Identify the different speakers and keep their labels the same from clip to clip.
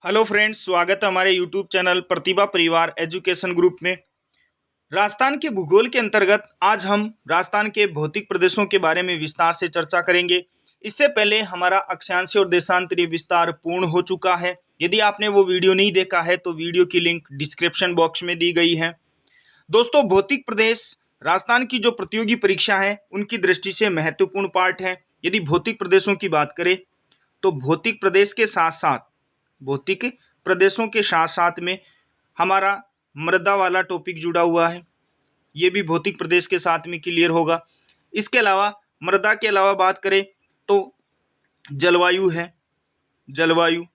Speaker 1: Hello friends, स्वागत है हमारे यूट्यूब चैनल प्रतिभा परिवार एजुकेशन ग्रुप में। राजस्थान के भूगोल के अंतर्गत आज हम राजस्थान के भौतिक प्रदेशों के बारे में विस्तार से चर्चा करेंगे। इससे पहले हमारा अक्षांशीय और देशांतरीय विस्तार पूर्ण हो चुका है। यदि आपने वो वीडियो नहीं देखा है तो वीडियो की लिंक डिस्क्रिप्शन बॉक्स में दी गई है। दोस्तों, भौतिक प्रदेश राजस्थान की जो प्रतियोगी परीक्षा है उनकी दृष्टि से महत्वपूर्ण पार्ट है। यदि भौतिक प्रदेशों की बात करें तो भौतिक प्रदेशों के साथ साथ में हमारा मृदा वाला टॉपिक जुड़ा हुआ है। ये भी भौतिक प्रदेश के साथ में क्लियर होगा। इसके अलावा मृदा के अलावा बात करें तो जलवायु है, जलवायु।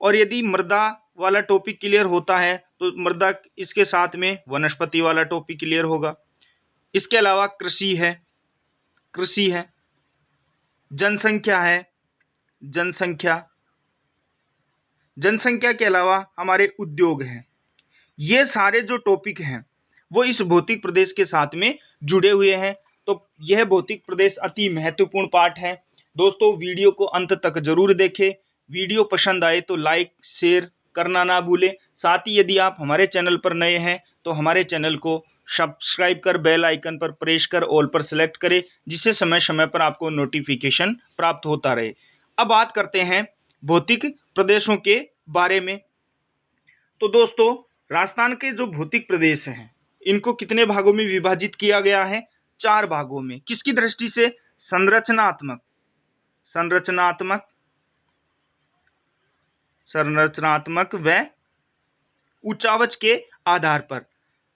Speaker 1: और यदि मृदा वाला टॉपिक क्लियर होता है तो मृदा इसके साथ में वनस्पति वाला टॉपिक क्लियर होगा। इसके अलावा कृषि है, जनसंख्या है, जनसंख्या के अलावा हमारे उद्योग हैं। ये सारे जो टॉपिक हैं वो इस भौतिक प्रदेश के साथ में जुड़े हुए हैं। तो यह भौतिक प्रदेश अति महत्वपूर्ण पार्ट है। दोस्तों, वीडियो को अंत तक जरूर देखें। वीडियो पसंद आए तो लाइक शेयर करना ना भूलें। साथ ही यदि आप हमारे चैनल पर नए हैं तो हमारे चैनल को सब्सक्राइब कर बेल आइकन पर प्रेस कर ऑल पर सेलेक्ट करें, जिससे समय समय पर आपको नोटिफिकेशन प्राप्त होता रहे। अब बात करते हैं भौतिक प्रदेशों के बारे में। तो दोस्तों, राजस्थान के जो भौतिक प्रदेश हैं इनको कितने भागों में विभाजित किया गया है? 4 भागों में। किसकी दृष्टि से? संरचनात्मक व उचावच के आधार पर।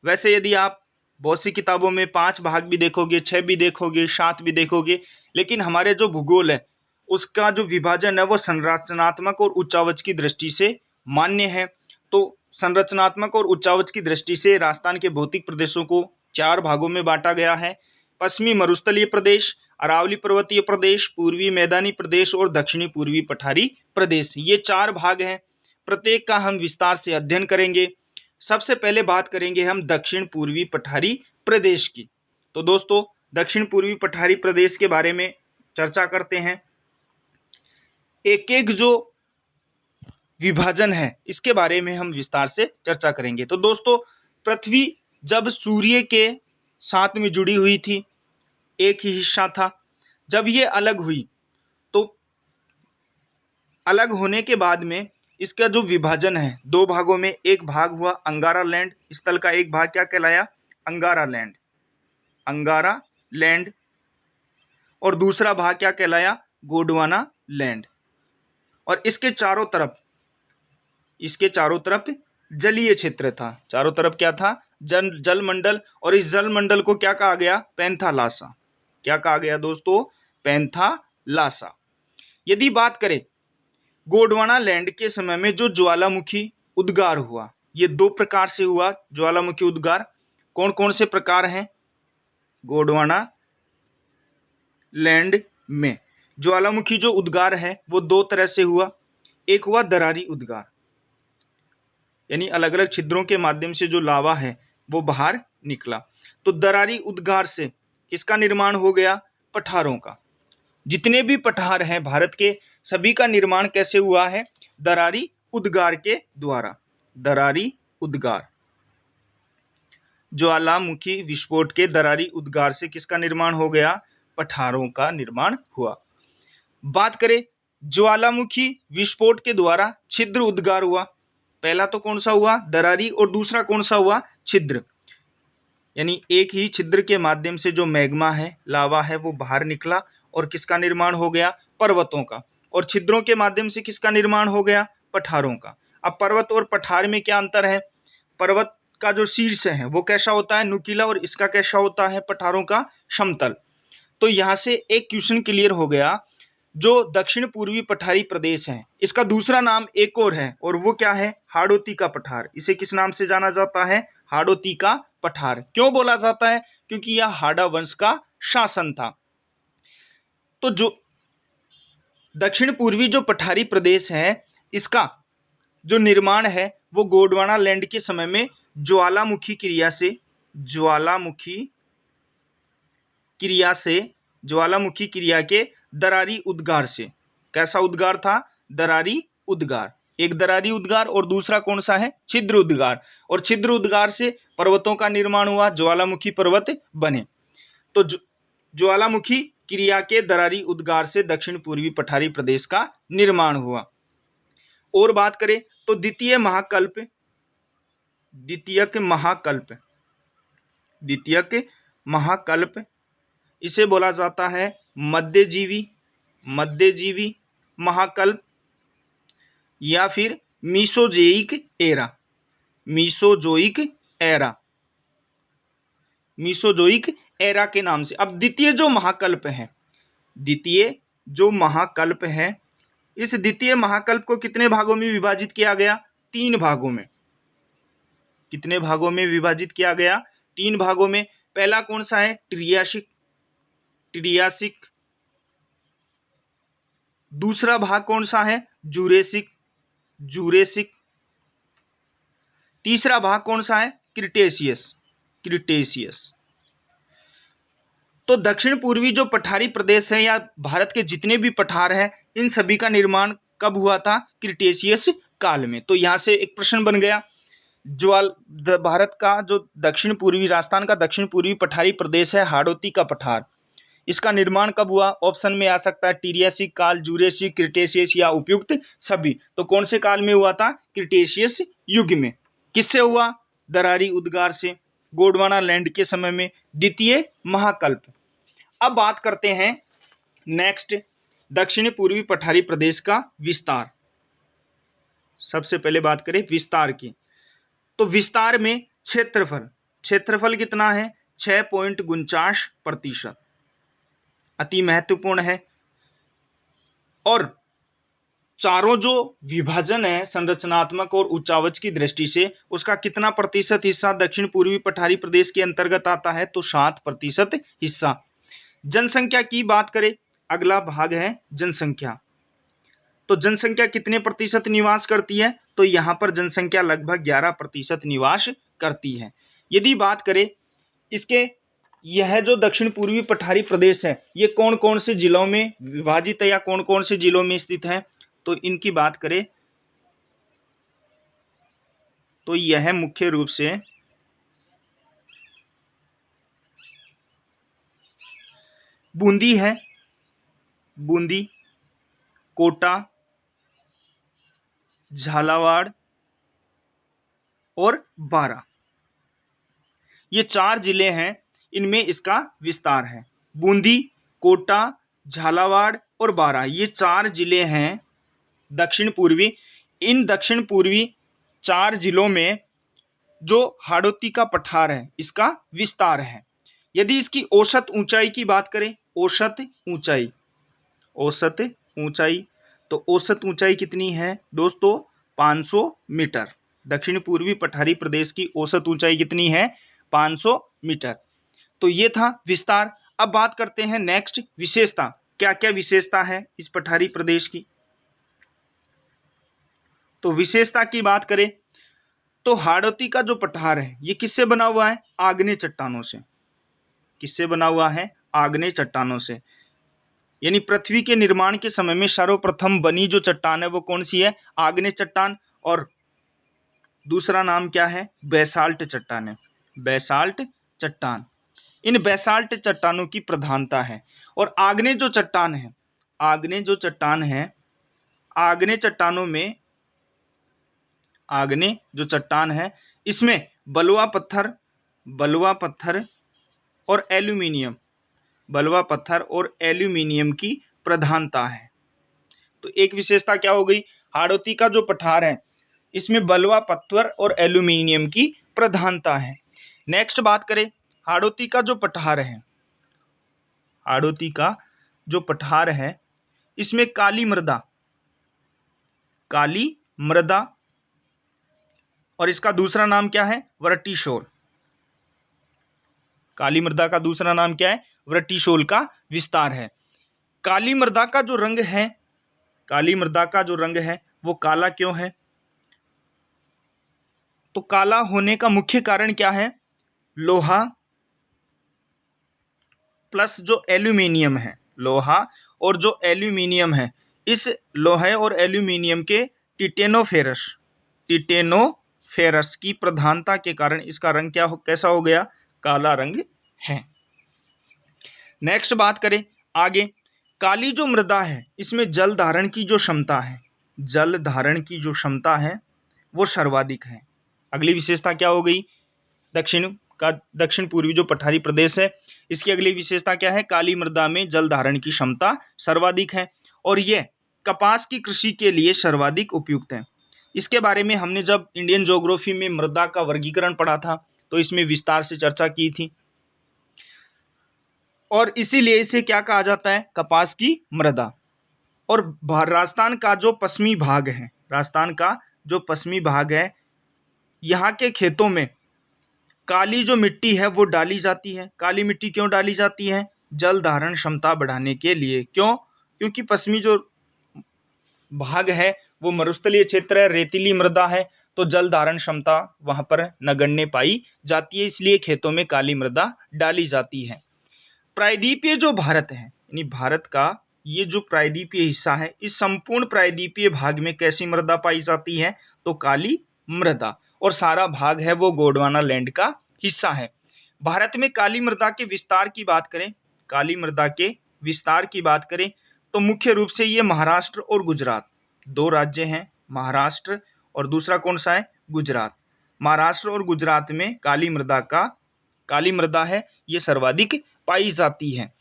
Speaker 1: वैसे यदि आप बहुत सी किताबों में 5 भाग भी देखोगे, 6 भी देखोगे, 7 भी देखोगे, लेकिन हमारे जो भूगोल है उसका जो विभाजन है वो संरचनात्मक और उच्चावच की दृष्टि से मान्य है। तो संरचनात्मक और उच्चावच की दृष्टि से राजस्थान के भौतिक प्रदेशों को 4 भागों में बांटा गया है। पश्चिमी मरुस्थलीय प्रदेश, अरावली पर्वतीय प्रदेश, पूर्वी मैदानी प्रदेश और दक्षिणी पूर्वी पठारी प्रदेश। ये 4 भाग हैं। प्रत्येक का हम विस्तार से अध्ययन करेंगे। सबसे पहले बात करेंगे हम दक्षिण पूर्वी पठारी प्रदेश की। तो दोस्तों, दक्षिण पूर्वी पठारी प्रदेश के बारे में चर्चा करते हैं। एक एक जो विभाजन है इसके बारे में हम विस्तार से चर्चा करेंगे। तो दोस्तों, पृथ्वी जब सूर्य के साथ में जुड़ी हुई थी, एक ही हिस्सा था। जब ये अलग हुई तो अलग होने के बाद में इसका जो विभाजन है 2 भागों में। एक भाग हुआ अंगारा लैंड, स्थल का एक भाग क्या कहलाया? अंगारा लैंड। और दूसरा भाग क्या कहलाया? गोंडवाना लैंड। और इसके चारों तरफ जलीय क्षेत्र था। चारों तरफ क्या था? जल मंडल। और इस जल मंडल को क्या कहा गया? पैंथालासा। क्या कहा गया दोस्तों? पैंथालासा। यदि बात करें गोंडवाना लैंड के समय में जो ज्वालामुखी उद्गार हुआ, ये 2 प्रकार से हुआ ज्वालामुखी उद्गार। कौन कौन से प्रकार हैं? गोंडवाना लैंड में ज्वालामुखी जो उद्गार है वो 2 तरह से हुआ। एक हुआ दरारी उद्गार, यानी अलग अलग छिद्रों के माध्यम से जो लावा है वो बाहर निकला। तो दरारी उद्गार से किसका निर्माण हो गया? पठारों का। जितने भी पठार हैं भारत के, सभी का निर्माण कैसे हुआ है? दरारी उद्गार के द्वारा। दरारी उद्गार, ज्वालामुखी विस्फोट के दरारी उद्गार से किसका निर्माण हो गया? पठारों का निर्माण हुआ। बात करें ज्वालामुखी विस्फोट के द्वारा छिद्र उद्गार हुआ। पहला तो कौन सा हुआ? दरारी। और दूसरा कौन सा हुआ? छिद्र। यानी एक ही छिद्र के माध्यम से जो मैग्मा है, लावा है, वो बाहर निकला और किसका निर्माण हो गया? पर्वतों का। और छिद्रों के माध्यम से किसका निर्माण हो गया? पठारों का। अब पर्वत और पठार में क्या अंतर है? पर्वत का जो शीर्ष है वो कैसा होता है? नुकीला। और इसका कैसा होता है? पठारों का समतल। तो यहाँ से एक क्वेश्चन क्लियर हो गया। जो दक्षिण पूर्वी पठारी प्रदेश है इसका दूसरा नाम एक और है, और वो क्या है? हाड़ौती का पठार। इसे किस नाम से जाना जाता है? हाड़ौती का पठार। क्यों बोला जाता है? क्योंकि यह हाड़ा वंश का शासन था। तो जो दक्षिण पूर्वी जो पठारी प्रदेश है इसका जो निर्माण है वो गोंडवाना लैंड के समय में ज्वालामुखी क्रिया के दरारी उद्गार से। कैसा उद्गार था? दरारी उद्गार। एक दरारी उद्गार और दूसरा कौन सा है, छिद्र उद्गार। और छिद्र उद्गार से पर्वतों का निर्माण हुआ, ज्वालामुखी पर्वत बने। तो ज्वालामुखी क्रिया के दरारी उद्गार से दक्षिण पूर्वी पठारी प्रदेश का निर्माण हुआ। और बात करें तो द्वितीयक महाकल्प इसे बोला जाता है मध्यजीवी महाकल्प या फिर मीसोजोइक एरा के नाम से। अब द्वितीय जो महाकल्प है, इस द्वितीय महाकल्प को कितने भागों में विभाजित किया गया, 3 भागों में। कितने भागों में विभाजित किया गया, 3 भागों में। पहला कौन सा है, ट्रियासिक। दूसरा भाग कौन सा है, जूरेसिक। तीसरा भाग कौन सा है, क्रिटेशियस। तो दक्षिण पूर्वी जो पठारी प्रदेश है या भारत के जितने भी पठार हैं, इन सभी का निर्माण कब हुआ था, क्रिटेशियस काल में। तो यहां से एक प्रश्न बन गया, भारत का जो दक्षिण पूर्वी, राजस्थान का दक्षिण पूर्वी पठारी प्रदेश है हाड़ौती का पठार, इसका निर्माण कब हुआ। ऑप्शन में आ सकता है ट्रियासिक काल, जूरेसिक, क्रिटेशियस या उपयुक्त सभी। तो कौन से काल में हुआ था, क्रिटेशियस युग में। किससे हुआ, दरारी उद्गार से, गोंडवाना लैंड के समय में, द्वितीय महाकल्प। अब बात करते हैं नेक्स्ट, दक्षिण पूर्वी पठारी प्रदेश का विस्तार। सबसे पहले बात करें विस्तार की, तो विस्तार में क्षेत्रफल कितना है, 6.49%, अति महत्वपूर्ण है। और चारों जो विभाजन है संरचनात्मक और उच्चावच की दृष्टि से, उसका कितना प्रतिशत हिस्सा दक्षिण पूर्वी पठारी प्रदेश के अंतर्गत आता है, तो 7% हिस्सा। जनसंख्या की बात करें, अगला भाग है जनसंख्या। तो जनसंख्या कितने प्रतिशत निवास करती है, तो यहां पर जनसंख्या लगभग 11% निवास करती है। यदि बात करें इसके, यह जो दक्षिण पूर्वी पठारी प्रदेश है, ये कौन कौन से जिलों में विभाजित है या कौन कौन से जिलों में स्थित है, तो इनकी बात करें तो यह मुख्य रूप से बूंदी है, बूंदी, कोटा, झालावाड़ और बारा, ये 4 जिले हैं, इनमें इसका विस्तार है। बूंदी, कोटा, झालावाड़ और बारा, ये 4 जिले हैं दक्षिण पूर्वी। इन दक्षिण पूर्वी 4 जिलों में जो हाड़ौती का पठार है, इसका विस्तार है। यदि इसकी औसत ऊंचाई की बात करें, औसत ऊंचाई, तो औसत ऊंचाई कितनी है दोस्तों, 500 मीटर। दक्षिण पूर्वी पठारी प्रदेश की औसत ऊंचाई कितनी है, 500 मीटर। तो ये था विस्तार। अब बात करते हैं नेक्स्ट, विशेषता। क्या क्या विशेषता है इस पठारी प्रदेश की, तो विशेषता की बात करें तो हाड़ौती का जो पठार है, ये किससे बना हुआ है, आग्नेय चट्टानों से। किससे बना हुआ है, आग्नेय चट्टानों से। यानी पृथ्वी के निर्माण के समय में सर्वप्रथम बनी जो चट्टान है वो कौन सी है, आग्नेय चट्टान। और दूसरा नाम क्या है, बेसाल्ट चट्टान है, बेसाल्ट चट्टान। इन बेसाल्ट चट्टानों की प्रधानता है। और आग्नेय जो चट्टान है, आग्नेय जो चट्टान है, इसमें बलुआ पत्थर और एल्यूमिनियम की प्रधानता है। तो एक विशेषता क्या हो गई, हाड़ौती का जो पठार है, इसमें बलुआ पत्थर और एल्यूमिनियम की प्रधानता है। नेक्स्ट बात करें, हाड़ौती का जो पठार है, इसमें काली मृदा और इसका दूसरा नाम क्या है, वर्टिशोल। काली मृदा का दूसरा नाम क्या है, वर्टिशोल का विस्तार है। काली मृदा का जो रंग है वो काला क्यों है, तो काला होने का मुख्य कारण क्या है, लोहा प्लस जो एल्यूमिनियम है, लोहा और जो एल्यूमिनियम है, इस लोहे और एल्यूमिनियम के टिटेनोफेरस, टिटेनोफेरस की प्रधानता के कारण इसका रंग कैसा हो गया? काला रंग है। नेक्स्ट बात करें आगे, काली जो मृदा है इसमें जल धारण की जो क्षमता है, जल धारण की जो क्षमता है वो सर्वाधिक है। अगली विशेषता क्या हो गई? दक्षिण पूर्वी जो पठारी प्रदेश है इसकी अगली विशेषता क्या है? काली मृदा में जल धारण की क्षमता सर्वाधिक है और यह कपास की कृषि के लिए सर्वाधिक उपयुक्त है। इसके बारे में हमने जब इंडियन ज्योग्राफी में मृदा का वर्गीकरण पढ़ा था तो इसमें विस्तार से चर्चा की थी और इसीलिए इसे क्या कहा जाता है? कपास की मृदा। और राजस्थान का जो पश्चिमी भाग है, राजस्थान का जो पश्चिमी भाग है, यहाँ के खेतों में काली जो मिट्टी है वो डाली जाती है। काली मिट्टी क्यों डाली जाती है? जल धारण क्षमता बढ़ाने के लिए। क्यों? क्योंकि पश्चिमी जो भाग है वो मरुस्थलीय क्षेत्र है, रेतीली मृदा है, तो जल धारण क्षमता वहां पर नगण्य पाई जाती है, इसलिए खेतों में काली मृदा डाली जाती है। प्रायद्वीपीय जो भारत है, यानी भारत का ये जो प्रायद्वीपीय हिस्सा है, इस संपूर्ण प्रायद्वीपीय भाग में कैसी मृदा पाई जाती है? तो काली मृदा। और सारा भाग है वो गोंडवाना लैंड का हिस्सा है। भारत में काली मृदा के विस्तार की बात करें, काली मृदा के विस्तार की बात करें तो मुख्य रूप से ये महाराष्ट्र और गुजरात, दो राज्य हैं, महाराष्ट्र और दूसरा कौन सा है? गुजरात। महाराष्ट्र और गुजरात में काली मृदा है ये सर्वाधिक पाई जाती है।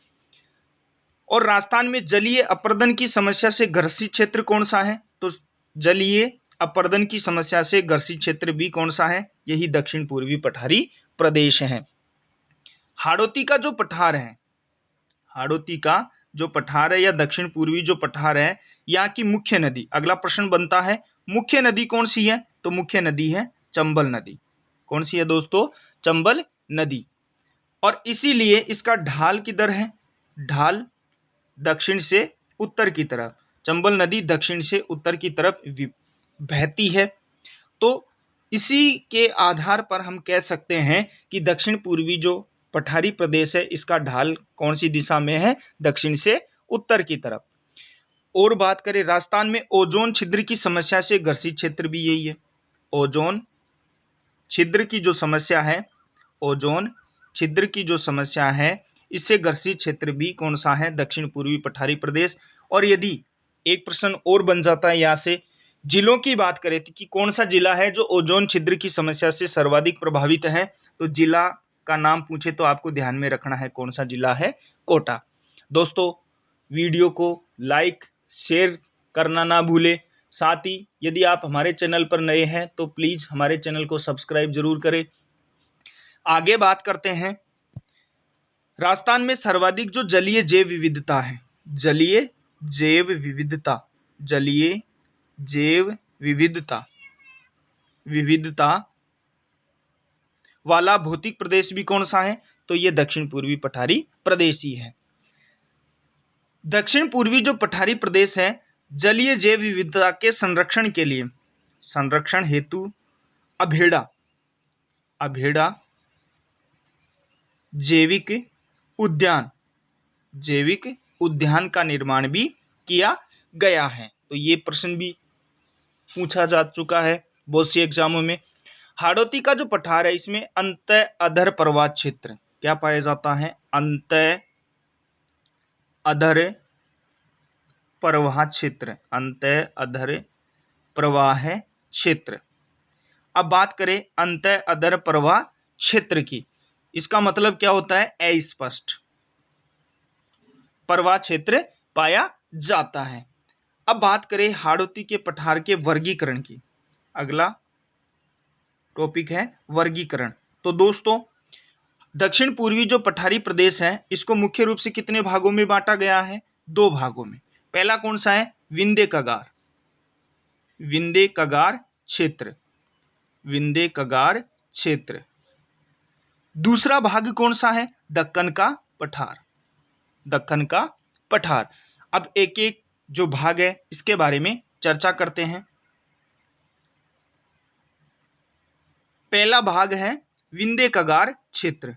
Speaker 1: और राजस्थान में जलीय अपर्दन की समस्या से ग्रसित क्षेत्र कौन सा है? तो जलीय अपर्दन की समस्या से ग्रसित क्षेत्र भी कौन सा है? यही दक्षिण पूर्वी पठारी प्रदेश है। हाड़ौती का जो पठार है, हाड़ौती का जो पठार है या दक्षिण पूर्वी जो पठार है, यहाँ की मुख्य नदी, अगला प्रश्न बनता है मुख्य नदी कौन सी है? तो मुख्य नदी है चंबल नदी। कौन सी है दोस्तों? चंबल नदी। और इसीलिए इसका ढाल किधर है? ढाल दक्षिण से उत्तर की तरफ, चंबल नदी दक्षिण से उत्तर की तरफ बहती है। तो इसी के आधार पर हम कह सकते हैं कि दक्षिण पूर्वी जो पठारी प्रदेश है इसका ढाल कौन सी दिशा में है? दक्षिण से उत्तर की तरफ। और बात करें राजस्थान में ओजोन छिद्र की समस्या से ग्रसित क्षेत्र भी यही है। ओजोन छिद्र की जो समस्या है, ओजोन छिद्र की जो समस्या है इससे ग्रसित क्षेत्र भी कौन सा है? दक्षिण पूर्वी पठारी प्रदेश। और यदि एक प्रश्न और बन जाता है यहाँ से, जिलों की बात करें कि कौन सा जिला है जो ओजोन छिद्र की समस्या से सर्वाधिक प्रभावित है, तो जिला का नाम पूछे तो आपको ध्यान में रखना है कौन सा जिला है? कोटा। दोस्तों वीडियो को लाइक शेयर करना ना भूले, साथ ही यदि आप हमारे चैनल पर नए हैं तो प्लीज़ हमारे चैनल को सब्सक्राइब जरूर करें। आगे बात करते हैं, राजस्थान में सर्वाधिक जो जलीय जैव विविधता है, जलीय जैव विविधता, जलीय जैव विविधता वाला भौतिक प्रदेश भी कौन सा है? तो ये दक्षिण पूर्वी पठारी प्रदेश ही है। दक्षिण पूर्वी जो पठारी प्रदेश है जलीय जैव विविधता के संरक्षण के लिए, संरक्षण हेतु अभेड़ा जैविक उद्यान का निर्माण भी किया गया है। तो ये प्रश्न भी पूछा जा चुका है बहुत सी एग्जामों में। हाड़ौती का जो पठार है इसमें अंतः अधर प्रवाह क्षेत्र क्या पाया जाता है? अंतः अधर प्रवाह क्षेत्र, अंतः अधर प्रवाह क्षेत्र। अब बात करें अंतः अधर प्रवाह क्षेत्र की, इसका मतलब क्या होता है? अस्पष्ट प्रवाह क्षेत्र पाया जाता है। अब बात करें हाड़ौती के पठार के वर्गीकरण की, अगला टॉपिक है वर्गीकरण। तो दोस्तों दक्षिण पूर्वी जो पठारी प्रदेश है इसको मुख्य रूप से कितने भागों में बांटा गया है? दो भागों में। पहला कौन सा है? विंध्य कगार क्षेत्र, विंध्य कगार क्षेत्र। दूसरा भाग कौन सा है? दक्कन का पठार। अब एक एक जो भाग है इसके बारे में चर्चा करते हैं। पहला भाग है विंध्य कगार क्षेत्र,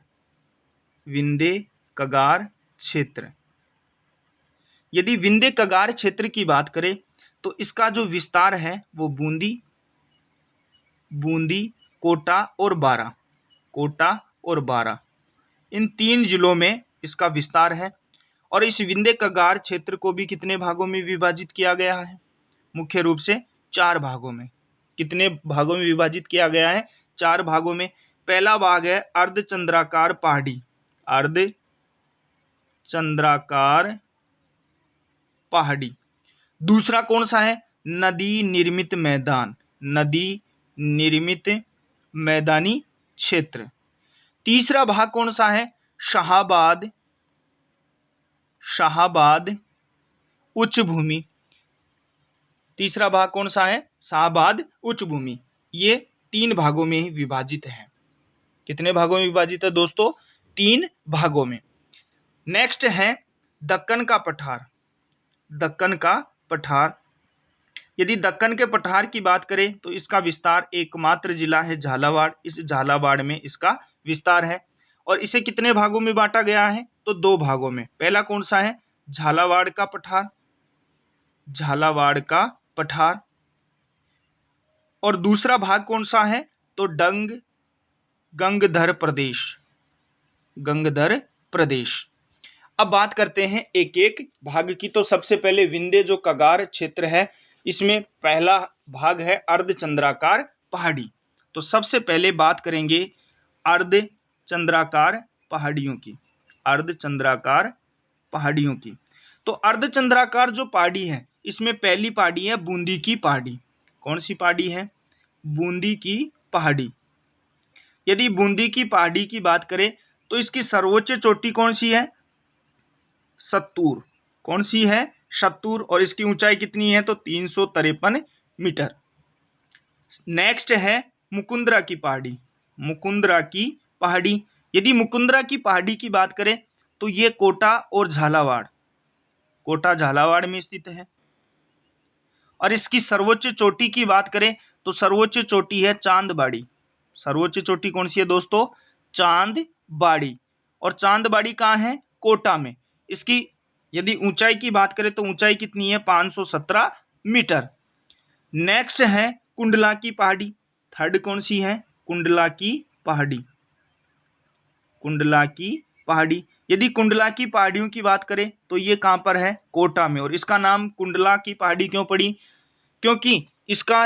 Speaker 1: विंध्य कगार क्षेत्र। यदि विंध्य कगार क्षेत्र की बात करें तो इसका जो विस्तार है वो बूंदी, कोटा और बारा, इन 3 जिलों में इसका विस्तार है। और इस विंध्य कगार क्षेत्र को भी कितने भागों में विभाजित किया गया है? मुख्य रूप से 4 भागों में। कितने भागों में विभाजित किया गया है? 4 भागों में। पहला भाग है अर्धचंद्राकार पहाड़ी। दूसरा कौन सा है? नदी निर्मित मैदानी क्षेत्र। तीसरा भाग कौन सा है? शाहाबाद उच्च भूमि। तीसरा भाग कौन सा है? शाहाबाद उच्च भूमि। ये 3 भागों में ही विभाजित है। कितने भागों में विभाजित है दोस्तों? 3 भागों में। नेक्स्ट है दक्कन का पठार। यदि दक्कन के पठार की बात करें तो इसका विस्तार एकमात्र जिला है झालावाड़। इस झालावाड़ में इसका विस्तार है। और इसे कितने भागों में बांटा गया है? तो 2 भागों में। पहला कौन सा है? झालावाड़ का पठार। और दूसरा भाग कौन सा है? तो गंगधर प्रदेश। अब बात करते हैं एक एक भाग की। तो सबसे पहले विंध्य जो कगार क्षेत्र है, इसमें पहला भाग है अर्धचंद्राकार पहाड़ी। तो सबसे पहले बात करेंगे अर्धचंद्राकार पहाड़ियों की। तो अर्धचंद्राकार जो पहाड़ी है, इसमें पहली पहाड़ी है बूंदी की पहाड़ी। कौन सी पहाड़ी है? बूंदी की पहाड़ी। यदि बूंदी की पहाड़ी की बात करें तो इसकी सर्वोच्च चोटी कौन सी है? सत्तूर। कौन सी है? सत्तूर। और इसकी ऊंचाई कितनी है? तो 353 मीटर। नेक्स्ट है मुकुंदरा की पहाड़ी। यदि मुकुंदरा की पहाड़ी की बात करें तो ये कोटा झालावाड़ में स्थित है। और इसकी सर्वोच्च चोटी की बात करें तो सर्वोच्च चोटी है चांदबाड़ी। सर्वोच्च चोटी कौन सी है दोस्तों? चांदबाड़ी। और चांदबाड़ी कहाँ है? कोटा में। इसकी यदि ऊंचाई की बात करें तो ऊंचाई कितनी है? 517 मीटर। नेक्स्ट है कुंडला की पहाड़ी। थर्ड कौन सी है? कुंडला की पहाड़ी। यदि कुंडला की पहाड़ियों की बात करें तो ये कहां पर है? कोटा में। और इसका नाम कुंडला की पहाड़ी क्यों पड़ी? क्योंकि इसका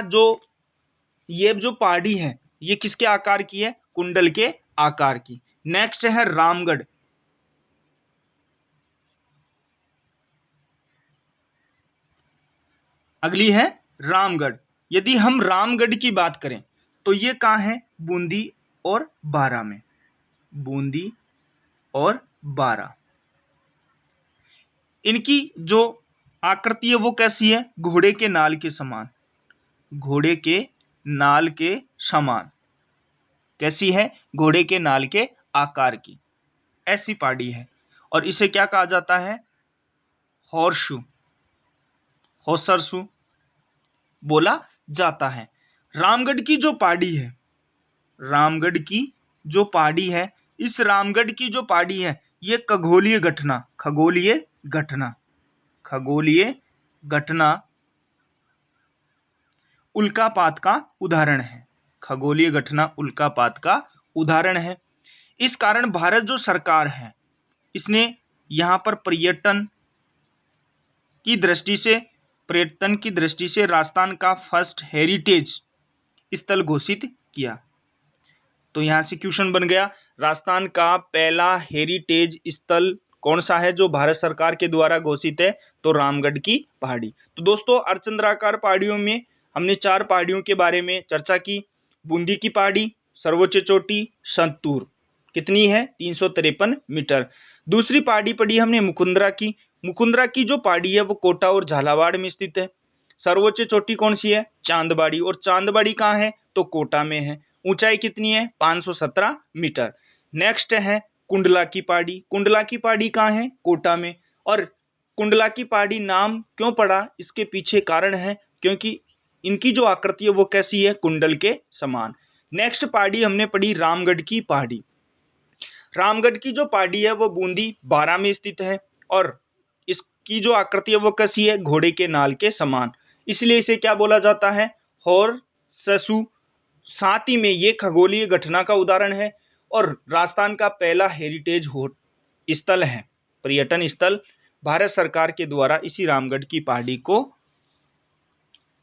Speaker 1: ये जो पहाड़ी है ये किसके आकार की है? कुंडल के आकार की। नेक्स्ट है रामगढ़। अगली है रामगढ़। यदि हम रामगढ़ की बात करें तो ये कहाँ है? बूंदी और बारा। इनकी जो आकृति है वो कैसी है? घोड़े के नाल के समान। कैसी है? घोड़े के नाल के आकार की ऐसी पहाड़ी है। और इसे क्या कहा जाता है? होसरसू बोला जाता है। रामगढ़ की जो पहाड़ी है, इस रामगढ़ की जो पहाड़ी है ये खगोलीय घटना उल्कापात का उदाहरण है। इस कारण भारत जो सरकार है इसने यहाँ पर पर्यटन की दृष्टि से राजस्थान का फर्स्ट हेरिटेज स्थल घोषित किया। तो यहाँ से क्वेश्चन बन गया, राजस्थान का पहला हेरिटेज स्थल कौन सा है जो भारत सरकार के द्वारा घोषित है? तो रामगढ़ की पहाड़ी। तो दोस्तों अर्धचंद्राकार पहाड़ियों में हमने 4 पहाड़ियों के बारे में चर्चा की। बूंदी की पहाड़ी, सर्वोच्च चोटी सत्तूर, कितनी है? 353 मीटर। दूसरी पहाड़ी पढ़ी हमने मुकुंदरा की जो पहाड़ी है वो कोटा और झालावाड़ में स्थित है। सर्वोच्च चोटी कौन सी है? चांदबाड़ी। और चांदबाड़ी कहाँ है? तो कोटा में है। ऊंचाई कितनी है? 517 मीटर। नेक्स्ट है कुंडला की पहाड़ी कहाँ है? कोटा में। और कुंडला की पहाड़ी नाम क्यों पड़ा? इसके पीछे कारण है क्योंकि इनकी जो आकृति है वो कैसी है? कुंडल के समान। नेक्स्ट पहाड़ी हमने पढ़ी रामगढ़ की पहाड़ी। रामगढ़ की जो पहाड़ी है वो बूंदी बारा में स्थित है। और इसकी जो आकृति है वो कैसी है? घोड़े के नाल के समान। इसलिए इसे क्या बोला जाता है, हॉर्सशू। साथ ही में ये खगोलीय घटना का उदाहरण है और राजस्थान का पहला हेरिटेज स्थल है, पर्यटन स्थल भारत सरकार के द्वारा इसी रामगढ़ की पहाड़ी को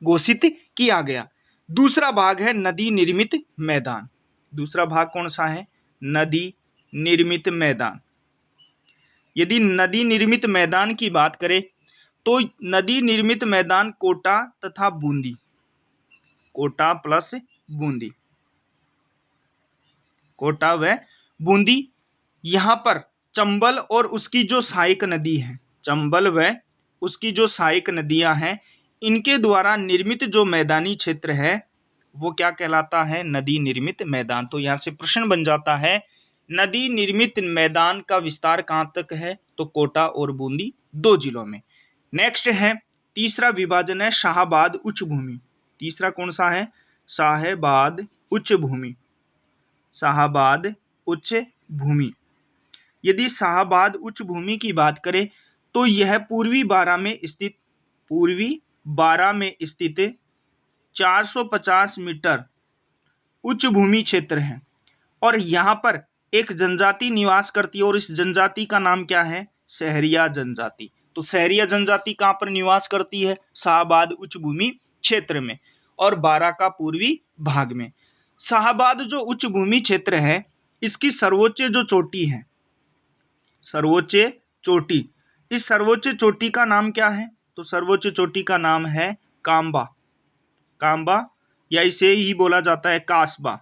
Speaker 1: घोषित किया गया। दूसरा भाग है नदी निर्मित मैदान। दूसरा भाग कौन सा है, नदी निर्मित मैदान। यदि नदी निर्मित मैदान की बात करें तो नदी निर्मित मैदान कोटा तथा बूंदी, कोटा प्लस बूंदी, कोटा व बूंदी, यहां पर चंबल और उसकी जो सहायक नदी है, चंबल व उसकी जो सहायक नदियां हैं, इनके द्वारा निर्मित जो मैदानी क्षेत्र है वो क्या कहलाता है, नदी निर्मित मैदान। तो यहां से प्रश्न बन जाता है नदी निर्मित मैदान का विस्तार कहां तक है, तो कोटा और बूंदी 2 जिलों में। नेक्स्ट है तीसरा विभाजन है शाहाबाद उच्च भूमि। तीसरा कौन सा है, शाहाबाद उच्च भूमि, शाहाबाद उच्च भूमि। यदि शाहाबाद उच्च भूमि की बात करें तो यह पूर्वी बारां में स्थित, पूर्वी बारां में स्थित 450 मीटर उच्च भूमि क्षेत्र है और यहाँ पर एक जनजाति निवास करती है और इस जनजाति का नाम क्या है, सहरिया जनजाति। तो सहरिया जनजाति कहाँ पर निवास करती है, शाहाबाद उच्च भूमि क्षेत्र में और बारां का पूर्वी भाग में। शाहाबाद जो उच्च भूमि क्षेत्र है इसकी सर्वोच्च जो चोटी है, सर्वोच्च चोटी, इस सर्वोच्च चोटी का नाम क्या है, तो सर्वोच्च चोटी का नाम है कांबा, कांबा या इसे ही बोला जाता है कासबा,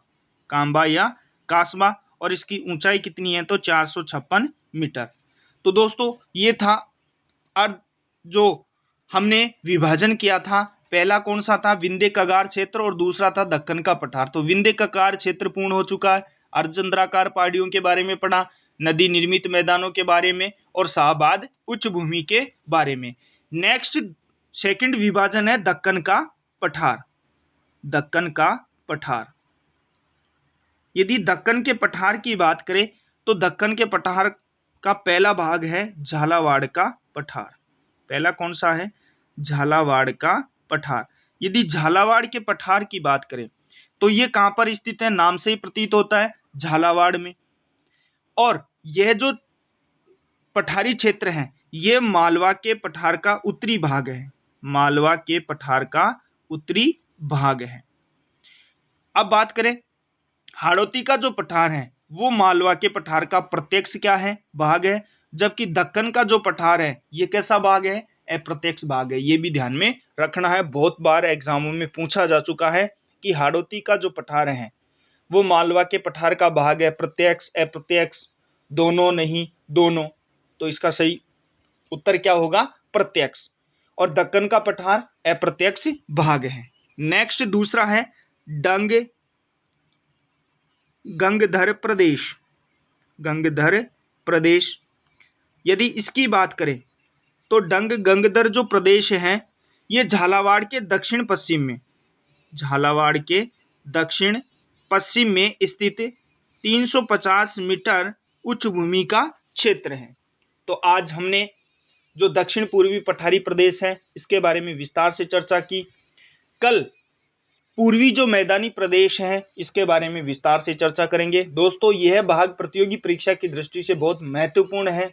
Speaker 1: कांबा या कासबा। और इसकी ऊंचाई कितनी है, तो 456 मीटर। तो दोस्तों ये था अर्ध जो हमने विभाजन किया था। पहला कौन सा था, विंध्य कगार क्षेत्र और दूसरा था दक्कन का पठार। तो विंध्य कगार क्षेत्र पूर्ण हो चुका है, अर्धचंद्राकार पहाड़ियों के बारे में पढ़ा, नदी निर्मित मैदानों के बारे में और शाहाबाद उच्च भूमि के बारे में। नेक्स्ट सेकंड विभाजन है दक्कन का पठार, दक्कन का पठार। यदि दक्कन के पठार की बात करें तो दक्कन के पठार का पहला भाग है झालावाड़ का पठार। पहला कौन सा है, झालावाड़ का पठार। यदि झालावाड़ के पठार की बात करें तो ये कहां पर स्थित है, नाम से ही प्रतीत होता है झालावाड़ में। और यह जो पठारी क्षेत्र है ये मालवा के पठार का उत्तरी भाग है, मालवा के पठार का उत्तरी भाग है। अब बात करें हाड़ौती का जो पठार है वो मालवा के पठार का प्रत्यक्ष क्या है, भाग है, जबकि दक्कन का जो पठार है ये कैसा भाग है, अप्रत्यक्ष भाग है। ये भी ध्यान में रखना है, बहुत बार एग्जामों में पूछा जा चुका है कि हाड़ौती का जो पठार है वो मालवा के पठार का भाग है, प्रत्यक्ष अप्रत्यक्ष, दोनों नहीं दोनों। तो इसका सही उत्तर क्या होगा, प्रत्यक्ष। और दक्कन का पठार अप्रत्यक्ष भाग है। नेक्स्ट दूसरा है गंगधर प्रदेश, गंगधर प्रदेश। यदि इसकी बात करें तो गंगधर जो प्रदेश है ये झालावाड़ के दक्षिण पश्चिम में, झालावाड़ के दक्षिण पश्चिम में स्थित 350 मीटर उच्च भूमि का क्षेत्र है। तो आज हमने जो दक्षिण पूर्वी पठारी प्रदेश है इसके बारे में विस्तार से चर्चा की। कल पूर्वी जो मैदानी प्रदेश है इसके बारे में विस्तार से चर्चा करेंगे। दोस्तों यह भाग प्रतियोगी परीक्षा की दृष्टि से बहुत महत्वपूर्ण है।